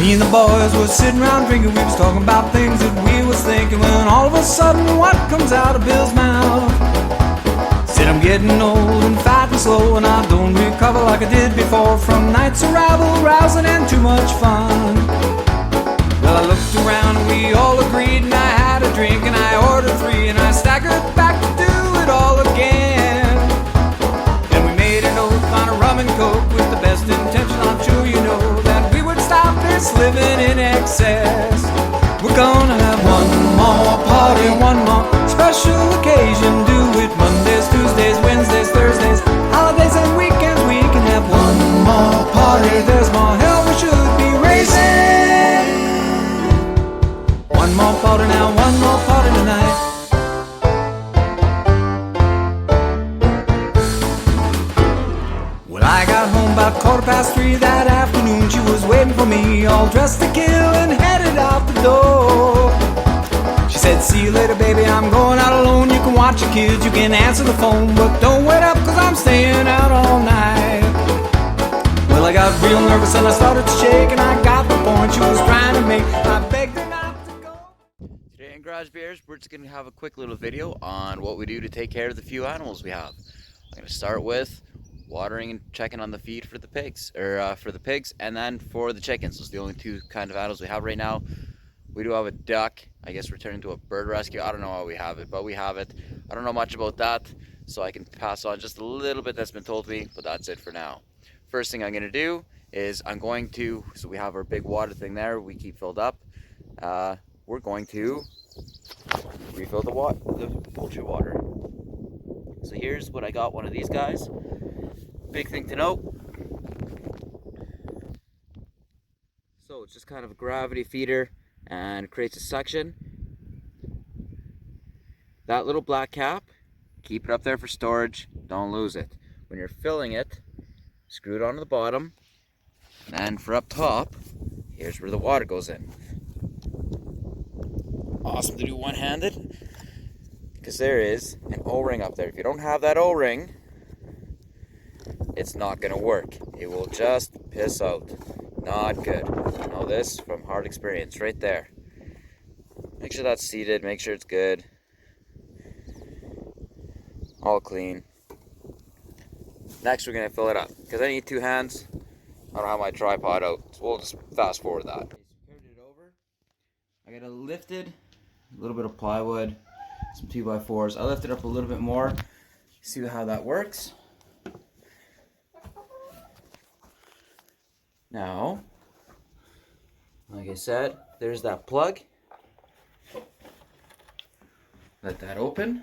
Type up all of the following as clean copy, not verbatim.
Me and the boys were sitting around drinking, we was talking about things that we was thinking, when all of a sudden what comes out of Bill's mouth? Said I'm getting old and fat and slow, and I don't recover like I did before from nights of rabble, rousing and too much fun. Well, I looked around and we all agreed, and I had a drink and I ordered 3, and I staggered back to do it all again. Then we made an oath on a rum and coke with the best intention, I'm sure you know, that we would stop this living in excess. We're gonna have one more party, one more special occasion. Do it Mondays, Tuesdays, Wednesdays, Thursdays, holidays and weekends. We can have one more party. There's more hell we should be raising. One more party now, one more party tonight. Well, I got home about 3:15 that afternoon. She was waiting for me, all dressed to kill and headed out the door. She said, see you later, baby, I'm going out alone. You can watch your kids, you can answer the phone, but don't wait up, cause I'm staying out all night. Well, I got real nervous and I started to shake, and I got the point she was trying to make. I begged her not to go. Today in Garage Bears, we're just going to have a quick little video on what we do to take care of the few animals we have. I'm going to start with watering and checking on the feed for the pigs, and then for the chickens. Those are the only 2 kind of animals we have right now. We do have a duck, I guess we're turning into a bird rescue. I don't know how we have it, but we have it. I don't know much about that, so I can pass on just a little bit that's been told to me, but that's it for now. First thing I'm going to do is so we have our big water thing there, we keep filled up. We're going to refill the poultry water. So here's what I got, one of these guys. Big thing to note. So it's just kind of a gravity feeder and creates a suction. That little black cap, keep it up there for storage, don't lose it. When you're filling it, screw it onto the bottom, and for up top, here's where the water goes in. Awesome to do one-handed, because there is an O-ring up there. If you don't have that O-ring, it's not going to work. It will just piss out. Not good. I know this from hard experience right there. Make sure that's seated, make sure it's good. All clean. Next we're going to fill it up, because I need 2 hands. I don't have my tripod out, so we'll just fast forward that. Carried it over. I got a little bit of plywood, some 2x4s. I lifted up a little bit more. See how that works. Now, like I said, there's that plug. Let that open.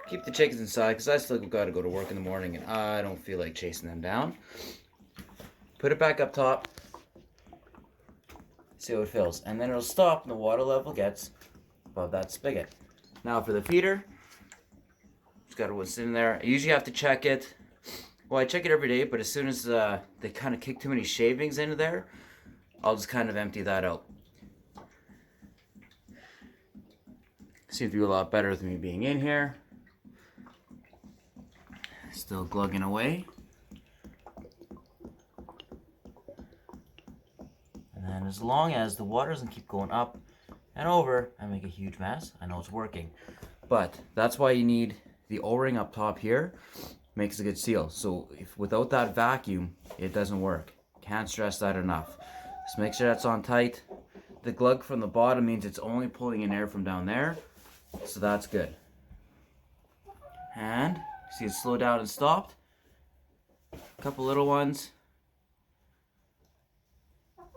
Keep the chickens inside, because I still got to go to work in the morning and I don't feel like chasing them down. Put it back up top. See how it fills. And then it'll stop when the water level gets above that spigot. Now for the feeder, just got to sit in there. I usually have to check it. Well, I check it every day, but as soon as they kind of kick too many shavings into there, I'll just kind of empty that out. Seems to do a lot better with me being in here. Still glugging away. And then as long as the water doesn't keep going up and over and make a huge mess, I know it's working. But that's why you need the O-ring up top here. Makes a good seal. So if without that vacuum, it doesn't work. Can't stress that enough. Just make sure that's on tight. The glug from the bottom means it's only pulling in air from down there. So that's good. And see it slowed down and stopped. A couple little ones.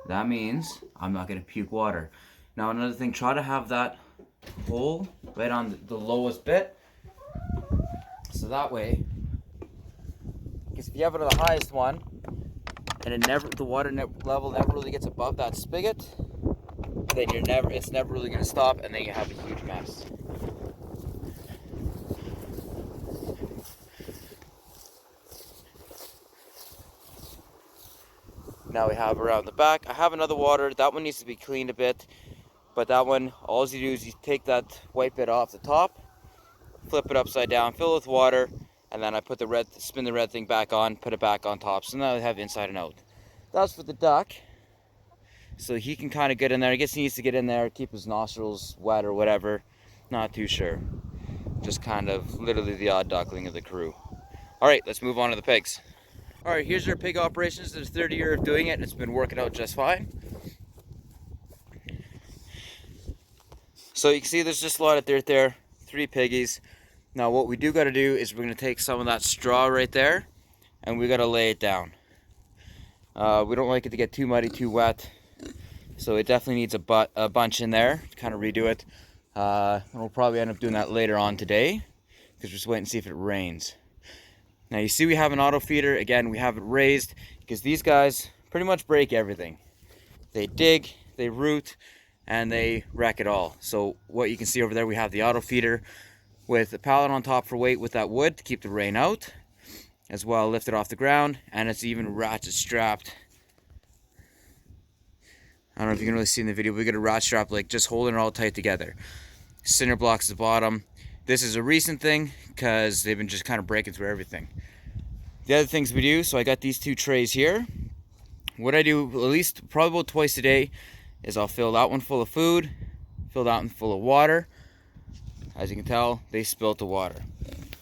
That means I'm not going to puke water. Now another thing, try to have that hole right on the lowest bit. So that way, because if you have it on the highest one, and the water level never really gets above that spigot, then it's never really going to stop, and then you have a huge mess. Now we have around the back. I have another water. That one needs to be cleaned a bit, but that one, all you do is you take that white bit off the top, flip it upside down, fill it with water, and then I put spin the red thing back on, put it back on top. So now I have inside and out. That's for the duck. so he can kind of get in there. I guess he needs to get in there, keep his nostrils wet or whatever. Not too sure. Just kind of literally the odd duckling of the crew. All right, let's move on to the pigs. All right, here's our pig operations. It's the third year of doing it, and it's been working out just fine. So you can see there's just a lot of dirt there, 3 piggies. Now what we do got to do is we're going to take some of that straw right there, and we got to lay it down. We don't like it to get too muddy, too wet, so it definitely needs a bunch in there to kind of redo it. And we'll probably end up doing that later on today, because we're just waiting to see if it rains. Now you see we have an auto feeder. Again, we have it raised because these guys pretty much break everything. They dig, they root, and they wreck it all. So what you can see over there, we have the auto feeder with a pallet on top for weight with that wood to keep the rain out, as well lifted off the ground, and it's even ratchet strapped. I don't know if you can really see in the video, but we got a ratchet strap like just holding it all tight together. Cinder blocks at the bottom. This is a recent thing because they've been just kind of breaking through everything. The other things we do, so I got these 2 trays here. What I do at least probably about twice a day is I'll fill that one full of food, fill that one full of water. As you can tell, they spilt the water.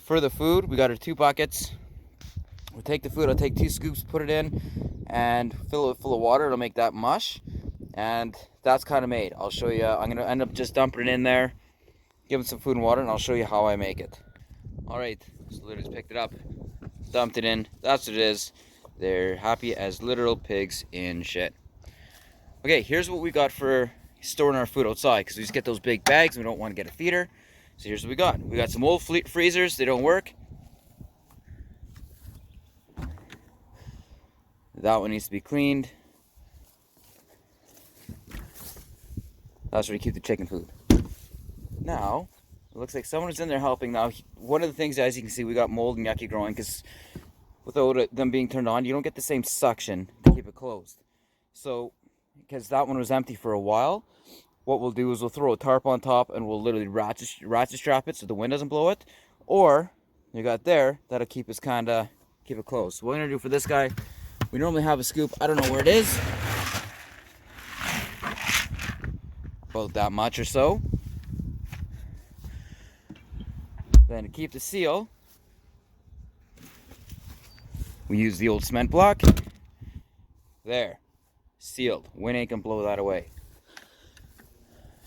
For the food, we got our 2 buckets. We'll take the food, I'll take 2 scoops, put it in, and fill it full of water. It'll make that mush, and that's kind of made. I'll show you. I'm gonna end up just dumping it in there, give it some food and water, and I'll show you how I make it. All right, so literally just picked it up, dumped it in. That's what it is. They're happy as literal pigs in shit. Okay, here's what we got for storing our food outside, because we just get those big bags and we don't want to get a feeder. So here's what we got. We got some old freezers. They don't work. That one needs to be cleaned. That's where you keep the chicken food. Now, it looks like someone is in there helping. Now, one of the things, as you can see, we got mold and yucky growing, because without them being turned on, you don't get the same suction to keep it closed. So, because that one was empty for a while, what we'll do is we'll throw a tarp on top and we'll literally ratchet strap it so the wind doesn't blow it. Or, you got there, that'll keep us keep it closed. So what we're gonna do for this guy, we normally have a scoop, I don't know where it is, about that much or so. Then to keep the seal, we use the old cement block. There, sealed. Wind ain't gonna blow that away.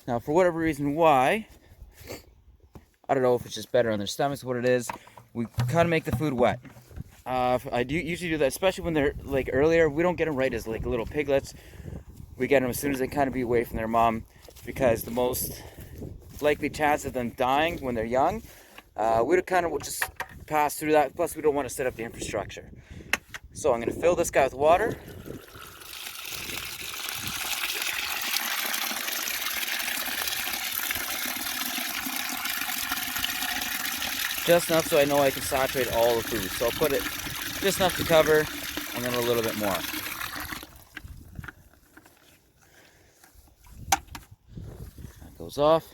Now, for whatever reason why, I don't know if it's just better on their stomachs, what it is, we kind of make the food wet. I do usually do that, especially when they're like earlier. We don't get them right as like little piglets. We get them as soon as they kind of be away from their mom, because the most likely chance of them dying when they're young, we kind of will just pass through that. Plus, we don't want to set up the infrastructure. So I'm going to fill this guy with water. Just enough so I know I can saturate all the food. So I'll put it just enough to cover, and then a little bit more. That goes off.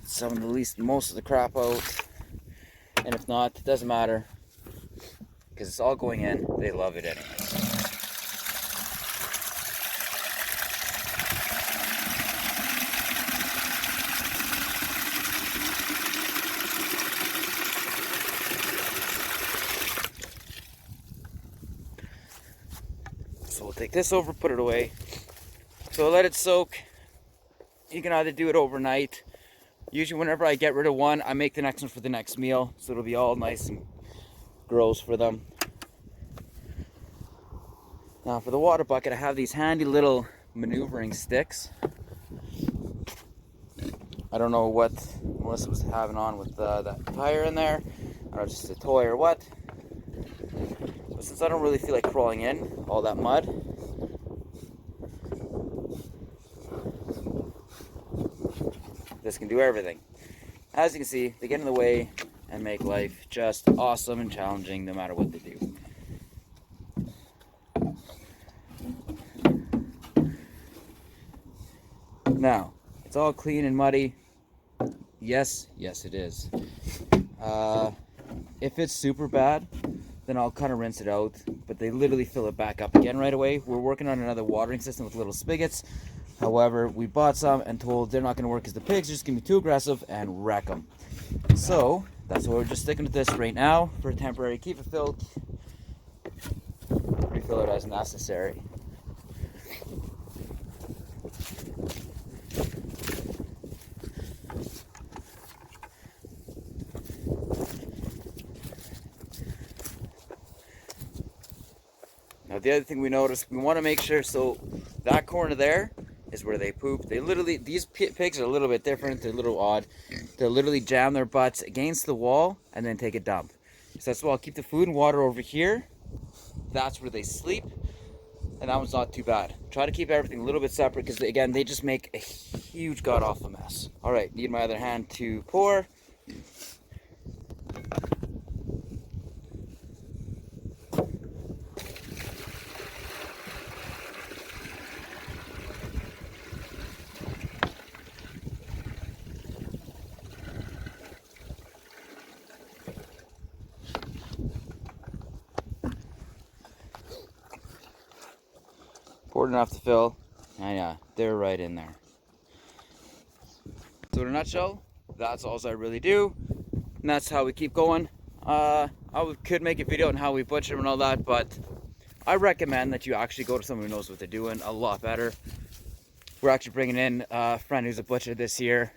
Some of the most of the crap out, and if not, it doesn't matter, because it's all going in. They love it anyways. So we'll take this over, put it away. So let it soak. You can either do it overnight. Usually whenever I get rid of one, I make the next one for the next meal, so it'll be all nice and gross for them. Now for the water bucket, I have these handy little maneuvering sticks. I don't know what Melissa was having on with that tire in there. I don't know, just a toy or what. But since I don't really feel like crawling in all that mud, this can do everything. As you can see, they get in the way and make life just awesome and challenging no matter what they do. Now, it's all clean and muddy. Yes, it is. If it's super bad, then I'll kind of rinse it out, but they literally fill it back up again right away. We're working on another watering system with little spigots. However, we bought some and told they're not going to work because the pigs are just going to be too aggressive and wreck them. So that's why we're just sticking with this right now for temporary. Keep it filled, refill it as necessary. Now the other thing we noticed, we want to make sure, so that corner there is where they poop. They literally, these pigs are a little bit different, they're a little odd. They'll literally jam their butts against the wall and then take a dump. So that's why I'll keep the food and water over here. That's where they sleep. And that one's not too bad. Try to keep everything a little bit separate because, again, they just make a huge god-awful mess. All right, need my other hand to pour. Poured enough to fill, and yeah, they're right in there. So in a nutshell, that's all I really do, and that's how we keep going. Could make a video on how we butcher them and all that, but I recommend that you actually go to someone who knows what they're doing a lot better. We're actually bringing in a friend who's a butcher this year.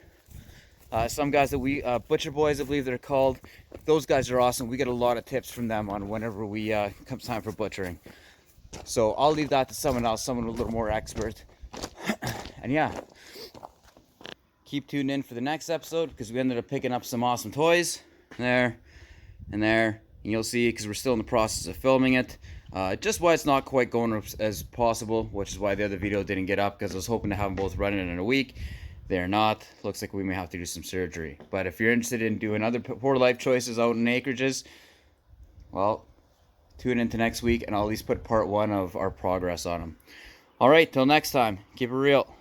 Some guys that we, Butcher Boys I believe they're called, those guys are awesome. We get a lot of tips from them on whenever we comes time for butchering. So I'll leave that to someone else, someone a little more expert. And yeah, keep tuned in for the next episode because we ended up picking up some awesome toys there and there. And you'll see because we're still in the process of filming it. Just why it's not quite going as possible, which is why the other video didn't get up because I was hoping to have them both running in a week. They're not. Looks like we may have to do some surgery. But if you're interested in doing other poor life choices out in acreages, well, tune into next week and I'll at least put part 1 of our progress on them. All right, till next time, keep it real.